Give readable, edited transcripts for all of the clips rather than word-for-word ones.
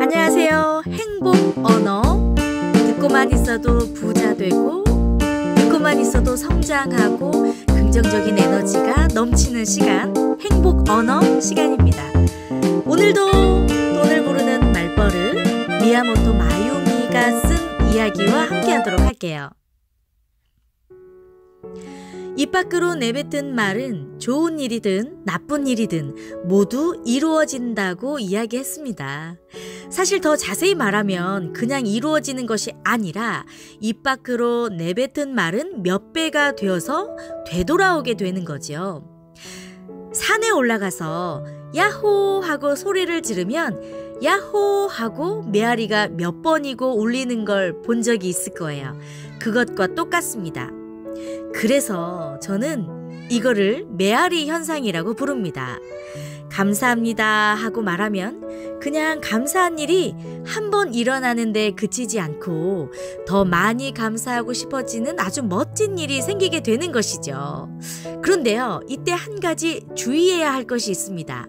안녕하세요. 행복 언어. 듣고만 있어도 부자 되고, 듣고만 있어도 성장하고, 긍정적인 에너지가 넘치는 시간, 행복 언어 시간입니다. 오늘도 돈을 부르는 말버릇, 미야모토 마유미가 쓴 이야기와 함께하도록 할게요. 입 밖으로 내뱉은 말은 좋은 일이든 나쁜 일이든 모두 이루어진다고 이야기했습니다. 사실 더 자세히 말하면 그냥 이루어지는 것이 아니라 입 밖으로 내뱉은 말은 몇 배가 되어서 되돌아오게 되는 거죠. 산에 올라가서 야호 하고 소리를 지르면 야호 하고 메아리가 몇 번이고 울리는 걸 본 적이 있을 거예요. 그것과 똑같습니다. 그래서 저는 이거를 메아리 현상이라고 부릅니다. 감사합니다 하고 말하면 그냥 감사한 일이 한 번 일어나는데 그치지 않고 더 많이 감사하고 싶어지는 아주 멋진 일이 생기게 되는 것이죠. 그런데요, 이때 한 가지 주의해야 할 것이 있습니다.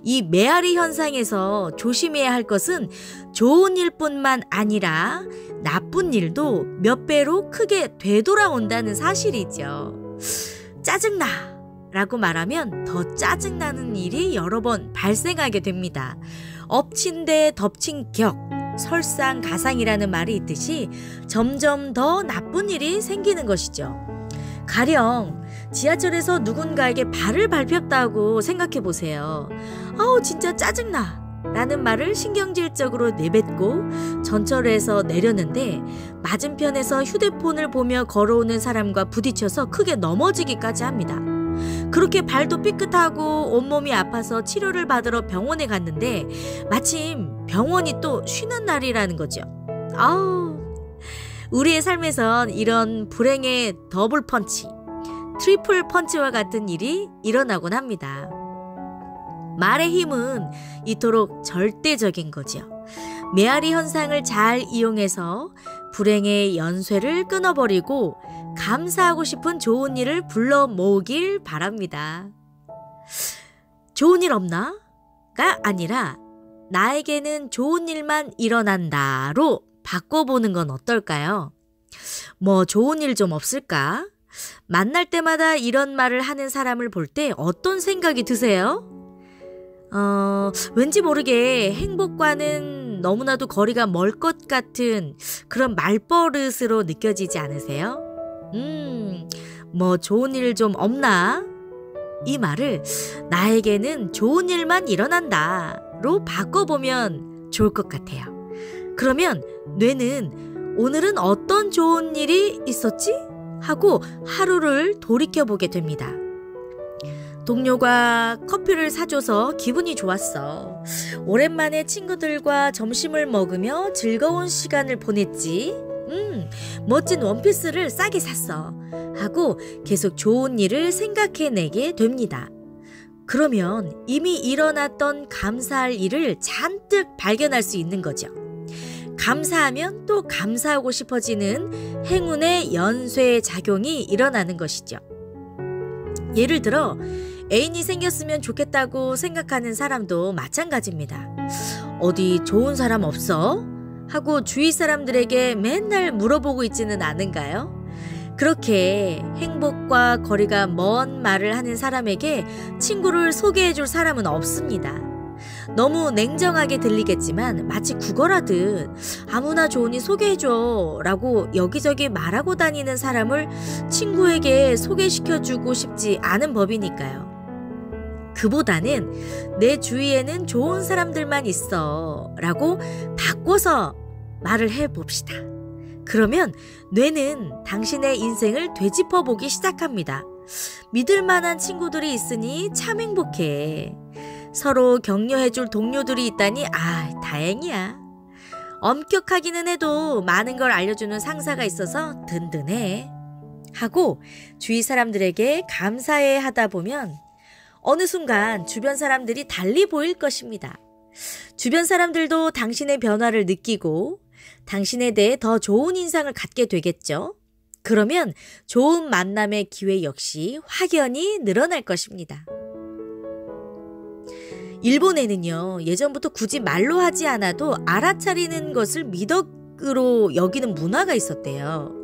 이 메아리 현상에서 조심해야 할 것은 좋은 일뿐만 아니라 나쁜 일도 몇 배로 크게 되돌아온다는 사실이죠. 짜증나 라고 말하면 더 짜증나는 일이 여러 번 발생하게 됩니다. 엎친 데 덮친 격, 설상가상이라는 말이 있듯이 점점 더 나쁜 일이 생기는 것이죠. 가령 지하철에서 누군가에게 발을 밟혔다고 생각해 보세요. 진짜 짜증나 라는 말을 신경질적으로 내뱉고 전철에서 내렸는데 맞은편에서 휴대폰을 보며 걸어오는 사람과 부딪혀서 크게 넘어지기까지 합니다. 그렇게 발도 삐끗하고 온몸이 아파서 치료를 받으러 병원에 갔는데 마침 병원이 또 쉬는 날이라는 거죠. 우리의 삶에선 이런 불행의 더블 펀치, 트리플 펀치와 같은 일이 일어나곤 합니다. 말의 힘은 이토록 절대적인 거죠. 메아리 현상을 잘 이용해서 불행의 연쇄를 끊어버리고 감사하고 싶은 좋은 일을 불러 모으길 바랍니다. 좋은 일 없나? 가 아니라 나에게는 좋은 일만 일어난다로 바꿔보는 건 어떨까요? 좋은 일 좀 없을까? 만날 때마다 이런 말을 하는 사람을 볼 때 어떤 생각이 드세요? 왠지 모르게 행복과는 너무나도 거리가 멀 것 같은 그런 말버릇으로 느껴지지 않으세요? 좋은 일 좀 없나? 이 말을 나에게는 좋은 일만 일어난다로 바꿔보면 좋을 것 같아요. 그러면 뇌는 오늘은 어떤 좋은 일이 있었지? 하고 하루를 돌이켜보게 됩니다. 동료가 커피를 사줘서 기분이 좋았어. 오랜만에 친구들과 점심을 먹으며 즐거운 시간을 보냈지. 멋진 원피스를 싸게 샀어. 하고 계속 좋은 일을 생각해내게 됩니다. 그러면 이미 일어났던 감사할 일을 잔뜩 발견할 수 있는 거죠. 감사하면 또 감사하고 싶어지는 행운의 연쇄 작용이 일어나는 것이죠. 예를 들어 애인이 생겼으면 좋겠다고 생각하는 사람도 마찬가지입니다. 어디 좋은 사람 없어? 하고 주위 사람들에게 맨날 물어보고 있지는 않은가요? 그렇게 행복과 거리가 먼 말을 하는 사람에게 친구를 소개해줄 사람은 없습니다. 너무 냉정하게 들리겠지만 마치 구걸하듯 아무나 좋으니 소개해줘 라고 여기저기 말하고 다니는 사람을 친구에게 소개시켜주고 싶지 않은 법이니까요. 그보다는 내 주위에는 좋은 사람들만 있어 라고 바꿔서 말을 해봅시다. 그러면 뇌는 당신의 인생을 되짚어보기 시작합니다. 믿을 만한 친구들이 있으니 참 행복해. 서로 격려해줄 동료들이 있다니 다행이야. 엄격하기는 해도 많은 걸 알려주는 상사가 있어서 든든해. 하고 주위 사람들에게 감사해 하다 보면 어느 순간 주변 사람들이 달리 보일 것입니다. 주변 사람들도 당신의 변화를 느끼고 당신에 대해 더 좋은 인상을 갖게 되겠죠. 그러면 좋은 만남의 기회 역시 확연히 늘어날 것입니다. 일본에는요, 예전부터 굳이 말로 하지 않아도 알아차리는 것을 미덕으로 여기는 문화가 있었대요.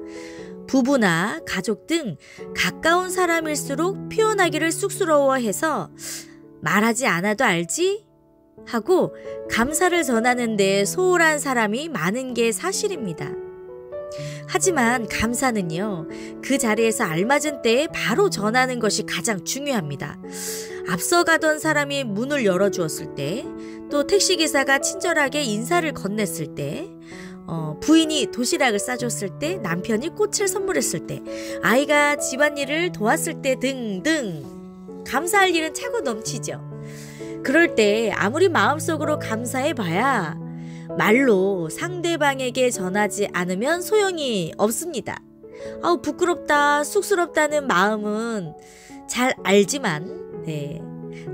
부부나 가족 등 가까운 사람일수록 표현하기를 쑥스러워해서 말하지 않아도 알지? 하고 감사를 전하는 데 소홀한 사람이 많은 게 사실입니다. 하지만 감사는요, 그 자리에서 알맞은 때에 바로 전하는 것이 가장 중요합니다. 앞서가던 사람이 문을 열어주었을 때, 또 택시기사가 친절하게 인사를 건넸을 때, 부인이 도시락을 싸줬을 때, 남편이 꽃을 선물했을 때, 아이가 집안일을 도왔을 때 등등 감사할 일은 차고 넘치죠. 그럴 때 아무리 마음속으로 감사해봐야 말로 상대방에게 전하지 않으면 소용이 없습니다. 부끄럽다, 쑥스럽다는 마음은 잘 알지만,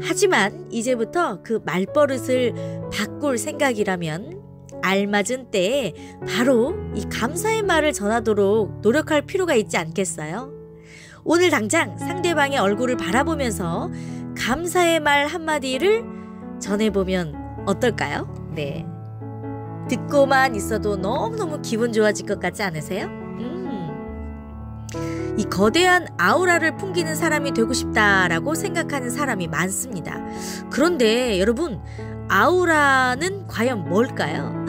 하지만 이제부터 그 말버릇을 바꿀 생각이라면 알맞은 때에 바로 이 감사의 말을 전하도록 노력할 필요가 있지 않겠어요? 오늘 당장 상대방의 얼굴을 바라보면서 감사의 말 한마디를 전해보면 어떨까요? 듣고만 있어도 너무너무 기분 좋아질 것 같지 않으세요? 이 거대한 아우라를 풍기는 사람이 되고 싶다라고 생각하는 사람이 많습니다. 그런데 여러분, 아우라는 과연 뭘까요?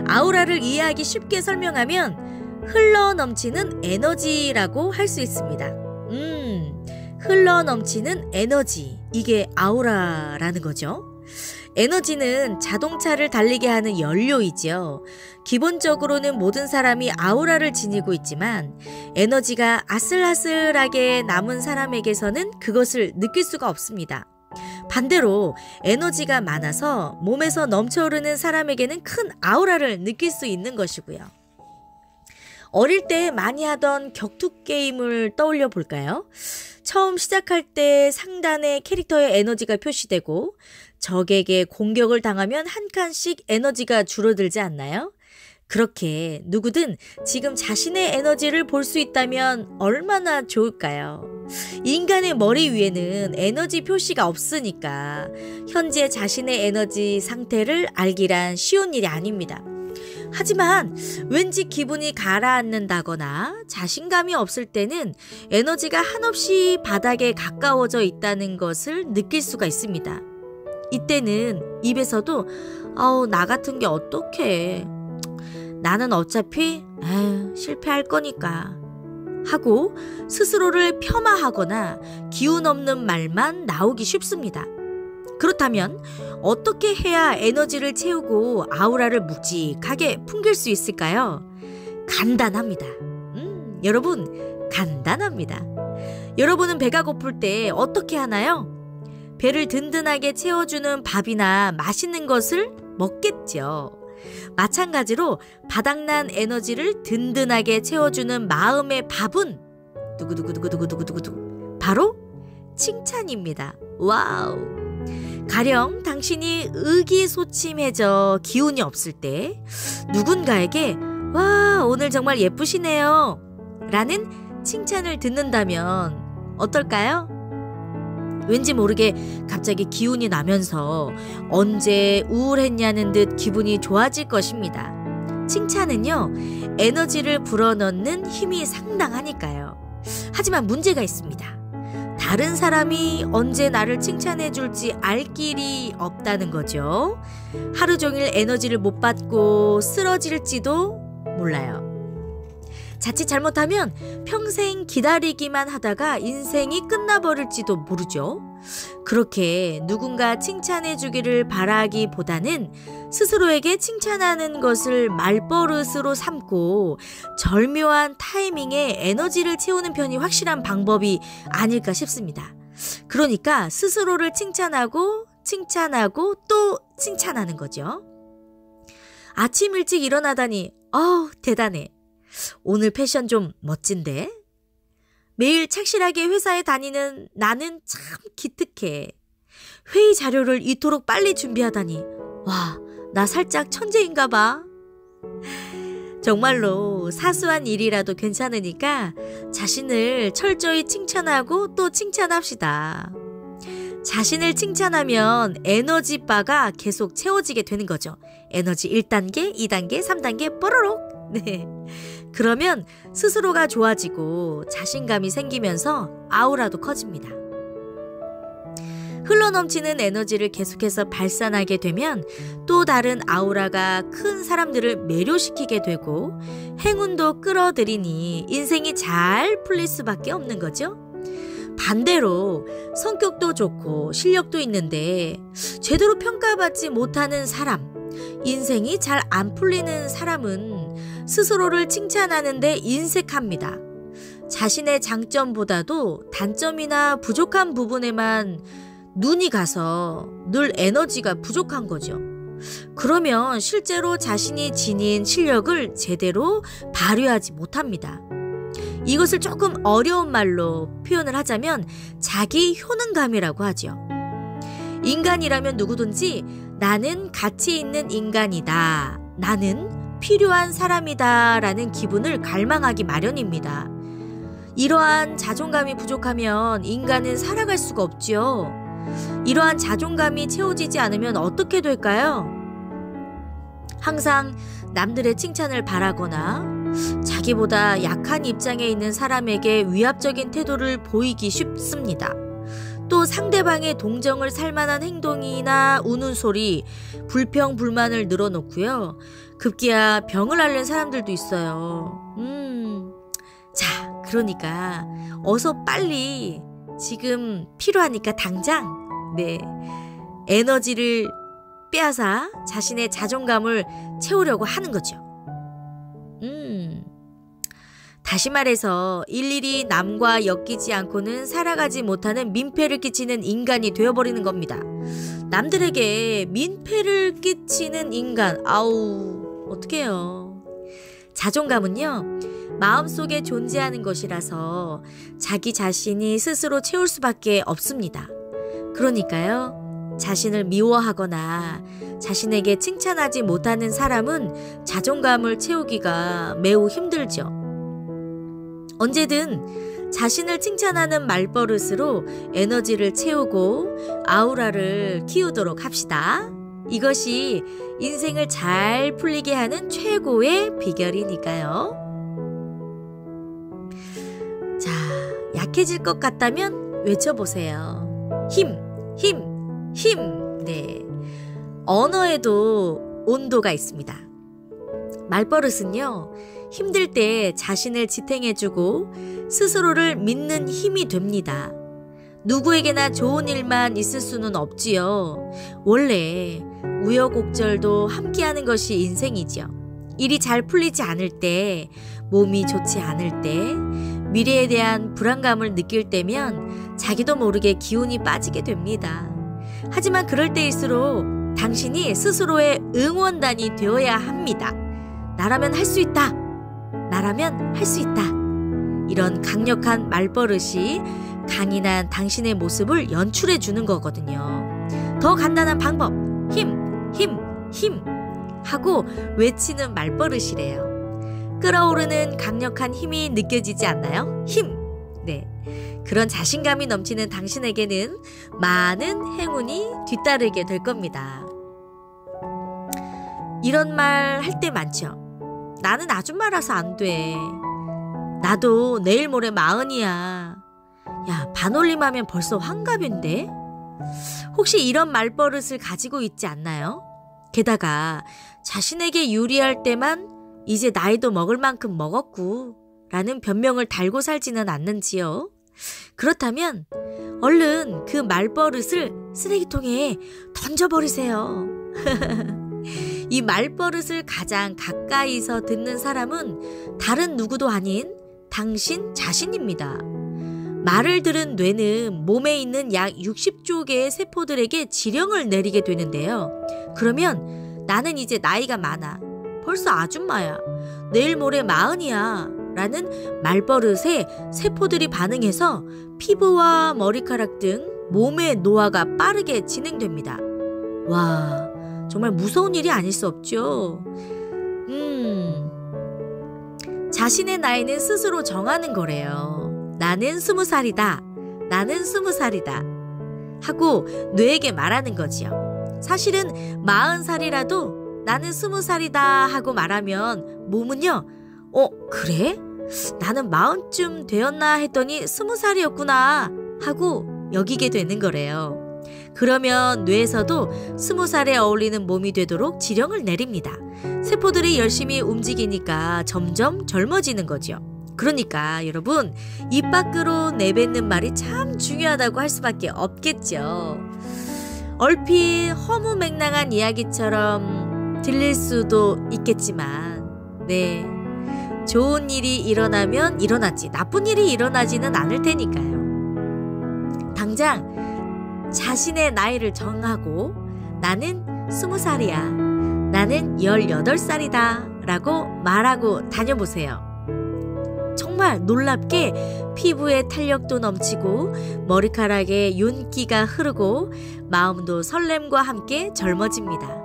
아우라를 이해하기 쉽게 설명하면 흘러넘치는 에너지라고 할 수 있습니다. 흘러넘치는 에너지, 이게 아우라라는 거죠. 에너지는 자동차를 달리게 하는 연료이죠. 기본적으로는 모든 사람이 아우라를 지니고 있지만 에너지가 아슬아슬하게 남은 사람에게서는 그것을 느낄 수가 없습니다. 반대로 에너지가 많아서 몸에서 넘쳐흐르는 사람에게는 큰 아우라를 느낄 수 있는 것이고요. 어릴 때 많이 하던 격투 게임을 떠올려 볼까요? 처음 시작할 때 상단의 캐릭터의 에너지가 표시되고 적에게 공격을 당하면 한 칸씩 에너지가 줄어들지 않나요? 그렇게 누구든 지금 자신의 에너지를 볼 수 있다면 얼마나 좋을까요? 인간의 머리 위에는 에너지 표시가 없으니까 현재 자신의 에너지 상태를 알기란 쉬운 일이 아닙니다. 하지만 왠지 기분이 가라앉는다거나 자신감이 없을 때는 에너지가 한없이 바닥에 가까워져 있다는 것을 느낄 수가 있습니다. 이때는 입에서도 나 같은 게 어떡해, 나는 어차피 실패할 거니까 하고 스스로를 폄하하거나 기운 없는 말만 나오기 쉽습니다. 그렇다면 어떻게 해야 에너지를 채우고 아우라를 묵직하게 풍길 수 있을까요? 간단합니다. 여러분, 간단합니다. 여러분은 배가 고플 때 어떻게 하나요? 배를 든든하게 채워주는 밥이나 맛있는 것을 먹겠죠. 마찬가지로 바닥난 에너지를 든든하게 채워주는 마음의 밥은 두구두구두구두구두구두구 바로 칭찬입니다. 와우! 가령 당신이 의기소침해져 기운이 없을 때 누군가에게 와, 오늘 정말 예쁘시네요 라는 칭찬을 듣는다면 어떨까요? 왠지 모르게 갑자기 기운이 나면서 언제 우울했냐는 듯 기분이 좋아질 것입니다. 칭찬은요, 에너지를 불어넣는 힘이 상당하니까요. 하지만 문제가 있습니다. 다른 사람이 언제 나를 칭찬해 줄지 알 길이 없다는 거죠. 하루 종일 에너지를 못 받고 쓰러질지도 몰라요. 자칫 잘못하면 평생 기다리기만 하다가 인생이 끝나버릴지도 모르죠. 그렇게 누군가 칭찬해 주기를 바라기보다는 스스로에게 칭찬하는 것을 말버릇으로 삼고 절묘한 타이밍에 에너지를 채우는 편이 확실한 방법이 아닐까 싶습니다. 그러니까 스스로를 칭찬하고 또 칭찬하는 거죠. 아침 일찍 일어나다니 대단해. 오늘 패션 좀 멋진데? 매일 착실하게 회사에 다니는 나는 참 기특해. 회의 자료를 이토록 빨리 준비하다니. 와, 나 살짝 천재인가 봐. 정말로 사소한 일이라도 괜찮으니까 자신을 철저히 칭찬하고 또 칭찬합시다. 자신을 칭찬하면 에너지바가 계속 채워지게 되는 거죠. 에너지 1단계, 2단계, 3단계 뽀로록. 네. 그러면 스스로가 좋아지고 자신감이 생기면서 아우라도 커집니다. 흘러넘치는 에너지를 계속해서 발산하게 되면 또 다른 아우라가 큰 사람들을 매료시키게 되고 행운도 끌어들이니 인생이 잘 풀릴 수밖에 없는 거죠. 반대로 성격도 좋고 실력도 있는데 제대로 평가받지 못하는 사람, 인생이 잘 안 풀리는 사람은 스스로를 칭찬하는데 인색합니다. 자신의 장점보다도 단점이나 부족한 부분에만 눈이 가서 늘 에너지가 부족한 거죠. 그러면 실제로 자신이 지닌 실력을 제대로 발휘하지 못합니다. 이것을 조금 어려운 말로 표현을 하자면 자기 효능감이라고 하죠. 인간이라면 누구든지 나는 가치 있는 인간이다, 나는 필요한 사람이다 라는 기분을 갈망하기 마련입니다. 이러한 자존감이 부족하면 인간은 살아갈 수가 없지요. 이러한 자존감이 채워지지 않으면 어떻게 될까요? 항상 남들의 칭찬을 바라거나 자기보다 약한 입장에 있는 사람에게 위압적인 태도를 보이기 쉽습니다. 또 상대방의 동정을 살 만한 행동이나 우는 소리, 불평, 불만을 늘어놓고요. 급기야 병을 앓는 사람들도 있어요. 자, 그러니까 어서 빨리 지금 필요하니까 당장 에너지를 빼앗아 자신의 자존감을 채우려고 하는 거죠. 다시 말해서 일일이 남과 엮이지 않고는 살아가지 못하는 민폐를 끼치는 인간이 되어버리는 겁니다. 남들에게 민폐를 끼치는 인간, 아우 어떡해요. 자존감은요, 마음속에 존재하는 것이라서 자기 자신이 스스로 채울 수밖에 없습니다. 그러니까요, 자신을 미워하거나 자신에게 칭찬하지 못하는 사람은 자존감을 채우기가 매우 힘들죠. 언제든 자신을 칭찬하는 말버릇으로 에너지를 채우고 아우라를 키우도록 합시다. 이것이 인생을 잘 풀리게 하는 최고의 비결이니까요. 자, 약해질 것 같다면 외쳐보세요. 힘, 힘, 힘. 네. 언어에도 온도가 있습니다. 말버릇은요, 힘들 때 자신을 지탱해주고 스스로를 믿는 힘이 됩니다. 누구에게나 좋은 일만 있을 수는 없지요. 원래 우여곡절도 함께하는 것이 인생이죠. 일이 잘 풀리지 않을 때, 몸이 좋지 않을 때, 미래에 대한 불안감을 느낄 때면 자기도 모르게 기운이 빠지게 됩니다. 하지만 그럴 때일수록 당신이 스스로의 응원단이 되어야 합니다. 나라면 할 수 있다. 나라면 할 수 있다. 이런 강력한 말버릇이 강인한 당신의 모습을 연출해 주는 거거든요. 더 간단한 방법, 힘, 힘, 힘 하고 외치는 말버릇이래요. 끌어오르는 강력한 힘이 느껴지지 않나요? 힘. 네. 그런 자신감이 넘치는 당신에게는 많은 행운이 뒤따르게 될 겁니다. 이런 말 할 때 많죠. 나는 아줌마라서 안 돼. 나도 내일 모레 40이야. 야, 반올림하면 벌써 환갑인데? 혹시 이런 말버릇을 가지고 있지 않나요? 게다가 자신에게 유리할 때만 이제 나이도 먹을 만큼 먹었고 라는 변명을 달고 살지는 않는지요? 그렇다면 얼른 그 말버릇을 쓰레기통에 던져버리세요. 이 말버릇을 가장 가까이서 듣는 사람은 다른 누구도 아닌 당신 자신입니다. 말을 들은 뇌는 몸에 있는 약 60조 개의 세포들에게 지령을 내리게 되는데요. 그러면 나는 이제 나이가 많아. 벌써 아줌마야. 내일 모레 40이야. 라는 말버릇에 세포들이 반응해서 피부와 머리카락 등 몸의 노화가 빠르게 진행됩니다. 와, 정말 무서운 일이 아닐 수 없죠. 자신의 나이는 스스로 정하는 거래요. 나는 20살이다. 나는 20살이다. 하고 뇌에게 말하는 거지요. 사실은 40살이라도 나는 20살이다 하고 말하면 몸은요. 그래? 나는 40쯤 되었나 했더니 20살이었구나 하고 여기게 되는 거래요. 그러면 뇌에서도 20살에 어울리는 몸이 되도록 지령을 내립니다. 세포들이 열심히 움직이니까 점점 젊어지는 거죠. 그러니까 여러분, 입 밖으로 내뱉는 말이 참 중요하다고 할 수밖에 없겠죠. 얼핏 허무맹랑한 이야기처럼 들릴 수도 있겠지만 네, 좋은 일이 일어나면 일어나지 나쁜 일이 일어나지는 않을 테니까요. 당장 자신의 나이를 정하고 나는 20살이야. 나는 18살이다. 라고 말하고 다녀보세요. 정말 놀랍게 피부에 탄력도 넘치고 머리카락에 윤기가 흐르고 마음도 설렘과 함께 젊어집니다.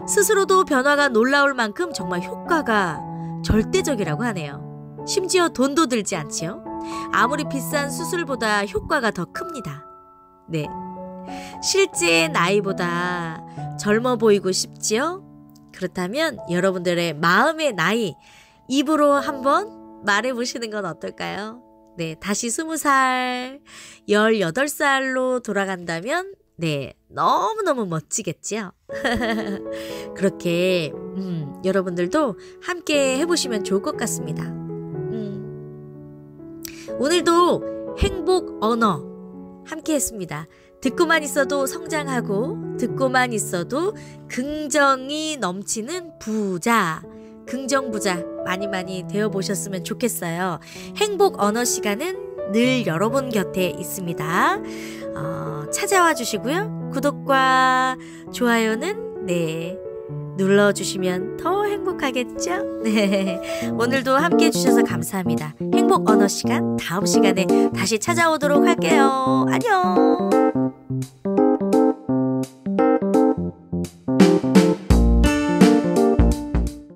스스로도 변화가 놀라울 만큼 정말 효과가 절대적이라고 하네요. 심지어 돈도 들지 않지요. 아무리 비싼 수술보다 효과가 더 큽니다. 네, 실제 나이보다 젊어 보이고 싶지요? 그렇다면 여러분들의 마음의 나이 입으로 한번 말해보시는 건 어떨까요? 네, 다시 20살, 18살로 돌아간다면 네, 너무너무 멋지겠지요? 그렇게 여러분들도 함께 해보시면 좋을 것 같습니다. 오늘도 행복 언어 함께 했습니다. 듣고만 있어도 성장하고 듣고만 있어도 긍정이 넘치는 부자, 긍정부자 많이 되어보셨으면 좋겠어요. 행복 언어 시간은 늘 여러분 곁에 있습니다. 찾아와 주시고요. 구독과 좋아요는 네, 눌러주시면 더 행복하겠죠? 네, 오늘도 함께 해주셔서 감사합니다. 행복 언어 시간 다음 시간에 다시 찾아오도록 할게요. 안녕.